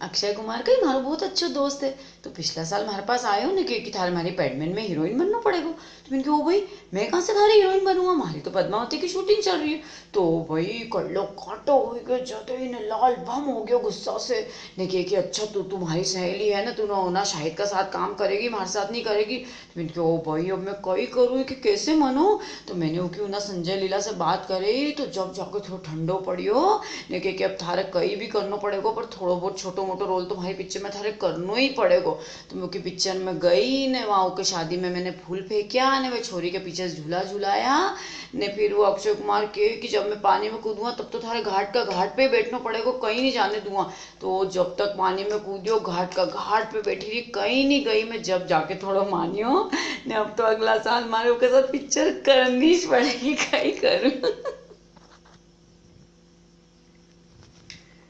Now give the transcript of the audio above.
अक्षय कुमार का ही मारो बहुत अच्छा दोस्त है। तो पिछला साल हमारे पास आए हो ने कि थारे हमारी पैडमैन में हीरोइन बनना पड़ेगा। तो मैंने कहा ओ भाई मैं कहाँ से थारी हीरोइन बनूंगा, हमारी तो पद्मावती की शूटिंग चल रही है। तो भाई कल्लो काटो हो गए जाते ही ने लाल भम हो गया गुस्सा से। ने कहा कि अच्छा तू तुम्हारी सहेली है ना, तू ना शाहिद का साथ काम करेगी हमारे साथ नहीं करेगी। तो मैंने कहा ओ भाई अब मैं कई करूँ कि कैसे मानो। तो मैंने वो क्यों ना संजय लीला से बात करे, तो जब जाकर थोड़ा ठंडो पड़ियो ने कहा कि अब थारे कई भी करना पड़ेगा पर थोड़ा बहुत छोटो मोटो रोल तो हमारी पिक्चर में थारे करना ही पड़ेगा। तो मैं उसकी पिक्चर में गई ने वहाँ के शादी में मैंने फूल फेंकिया ने वह छोरी के पीछे से झूला झूलाया ने फिर वो अक्षय कुमार के कि जब मैं पानी में कूदूंगा तब तो थारे घाट का घाट पे बैठना पड़ेगा, कहीं नहीं जाने दूंगा। तो जब तक पानी में कूदियो घाट का घाट पे बैठी रही, कहीं नहीं गई मैं, जब जाके थोड़ा मानियो ने अब तो अगला साल हमारे के साथ पिक्चर करनी ही पड़ेगी, कहीं करूँ।